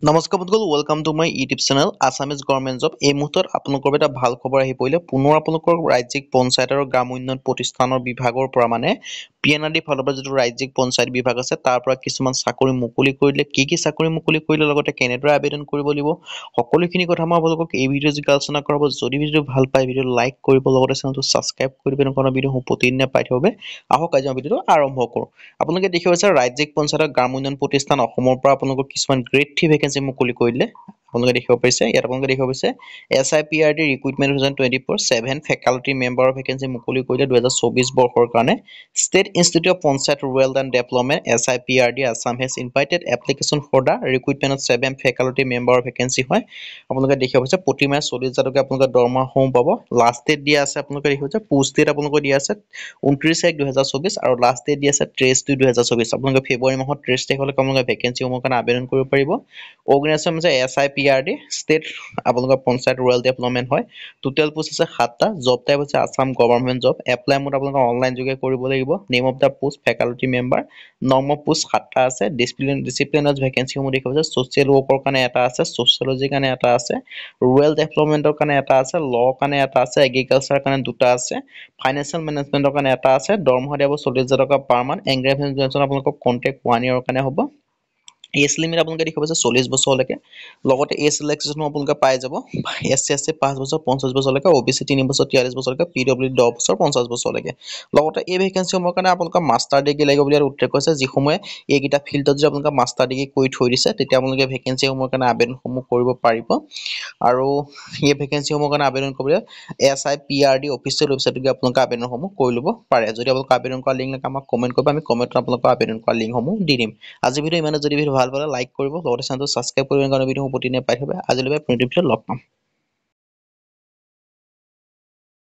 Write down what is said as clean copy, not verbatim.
নমস্কাৰ বন্ধুসকল, welcome to my YouTube channel Assamese government job. এই মুহূৰ্তত আপোনালোকৰ বাবে এটা ভাল খবৰ আহি পৰিলে। পুনৰ আপোনালোকৰ ৰাজ্যিক পঞ্চায়ত আৰু গ্ৰাম উন্নয়ন প্ৰতিষ্ঠানৰ বিভাগৰ পৰা PNRD ফালৰ পৰা যিটো ৰাজ্যিক পঞ্চায়ত বিভাগ আছে তাৰ পৰা কিছুমান চাকৰি মুকলি কৰিলে। কি চাকৰি মুকলি কৰিলে, লগতে কেনেদৰে আবেদন কৰিব লাগিব, সকলোখিনি কথা মই আপোনালোকক এই ভিডিঅ' যোগে আলোচনা কৰাব। যদি ভিডিঅ'টো ভাল পায় ভিডিঅ'টো লাইক কৰিব, লগতে চেনেলটো ছাবস্ক্ৰাইব কৰিব, এনেকুৱা ভিডিঅ' প্ৰতিদিনে পাই থাকিব। আহক আজি মই ভিডিঅ'টো আৰম্ভ কৰোঁ। আপোনালোকে দেখি পাইছে ৰাজ্যিক পঞ্চায়ত গ্ৰাম উন্নয়ন প্ৰতিষ্ঠান অসমৰ পৰা আপোনালোকক কিছুমান গ্ৰেড 3 ভেকেঞ্চি মুকলি কৰিলে। আপোনালোকে দেখিব পাৰিছে, ইয়াত আপোনালোকে দেখিব পাৰিছে SIPRD ৰিক্ৰুইটমেণ্ট 2024 7 ফেকাল্টি মেম্বাৰৰ ভেকেঞ্চি মুকলি কৰিলে 2024 বৰ্ষৰ কাৰণে। State institute of Panchayat rural and development SIPRD Assam has invited application for the recruitment of 7 faculty মেম্বাৰৰ ভেকেঞ্চি হয়। আপোনালোকে দেখিব পাৰিছে প্ৰতিমাহে 40,000 টকা আপোনালোকে দৰমহাসমূহ পাব। লাষ্ট ডেট দিয়া আছে, আপোনালোকে দেখিব পাৰিছে পোষ্ট ডেট আপোনালোকে দিয়া আছে 29/1/2024 আৰু লাষ্ট ডেট দিয়া আছে 23/2/2024। আপোনালোকে ফেব্ৰুৱাৰী মাহৰ 23 তাৰিখলৈকে আপোনালোকে ভেকেঞ্চিসমূহৰ কাৰণে আবেদন কৰিব পাৰিব। অৰ্গেনাইজেশ্যন হৈছে SIPRD ষ্টেট আপোনালোকৰ পঞ্চায়ত ৰুৰেল ডেভেলপমেণ্ট হয়। টোটেল পোষ্ট আছে 7টা। জব টাইপ হৈছে Assam government job. Apply mode আপোনালোকে অনলাইন যোগে কৰিব লাগিব। Name of the post faculty member. নৰ্ম অফ পোষ্ট 7টা আছে। ডিচিপ্লিনাছ ভেকেঞ্চিসমূহ দেখিব আছে। ছ'চিয়েল ৱৰ্কৰ কাৰণে এটা আছে, ছ'চিয়লজিৰ কাৰণে এটা আছে, ৰুৰেল ডেভেলপমেণ্টৰ কাৰণে এটা আছে, ল' কাৰণে এটা আছে, এগ্ৰিকালচাৰৰ কাৰণে দুটা আছে, ফাইনেন্সিয়েল মেনেজমেণ্টৰ কাৰণে এটা আছে। দৰমহা দিব 40,000 টকা পাৰ মান্থ। এংগেজমেণ্ট আপোনালোকৰ কণ্ট্ৰেক্ট 1 year কাৰণে হ'ব। এজ লিমিট আপোনালোকে দেখিব পাইছে 40 বছৰলৈকে। লগতে এজ ৰিলেক্সেশ্যন আপোনালোকে পাই যাব। SC/ST 5 বছৰ 50 বছৰলৈকে, OBC 3 বছৰ 43 বছৰলৈকে, PWD 10 বছৰ 50 বছৰলৈকে। লগতে এই ভেকেঞ্চিসমূহৰ কাৰণে আপোনালোকৰ মাষ্টাৰ ডিগ্ৰী লাগিব বুলি উল্লেখ কৰিছে। যিসমূহে এইকেইটা ফিল্ডত যদি আপোনালোকে মাষ্টাৰ ডিগ্ৰী কৰি থৈ দিছে, তেতিয়া আপোনালোকে ভেকেঞ্চিসমূহৰ কাৰণে আবেদনসমূহ কৰিব পাৰিব। আৰু এই ভেকেঞ্চিসমূহৰ কাৰণে আবেদন কৰিবলৈ SIPRD অফিচিয়েল ৱেবছাইটত আপোনালোকে আবেদনসমূহ কৰি ল'ব পাৰে। যদি আপোনালোকে আবেদন কৰা লিংক লাগে আমাক কমেণ্ট কৰিব, আমি কমেণ্টত আপোনালোকৰ আবেদন কৰা লিংকসমূহ দি দিম। আজি ভিডিঅ' ইমানে। যদি ভিডিঅ' ভাল পালে লাইক কৰিব, লগতে চেনেলটো ছাবস্ক্ৰাইব কৰিব, কাৰণে ভিডিঅ' প্ৰতিদিনে পাই থাকিব। আজিলৈকে নতুন ভিডিঅ'ত লগ পাম।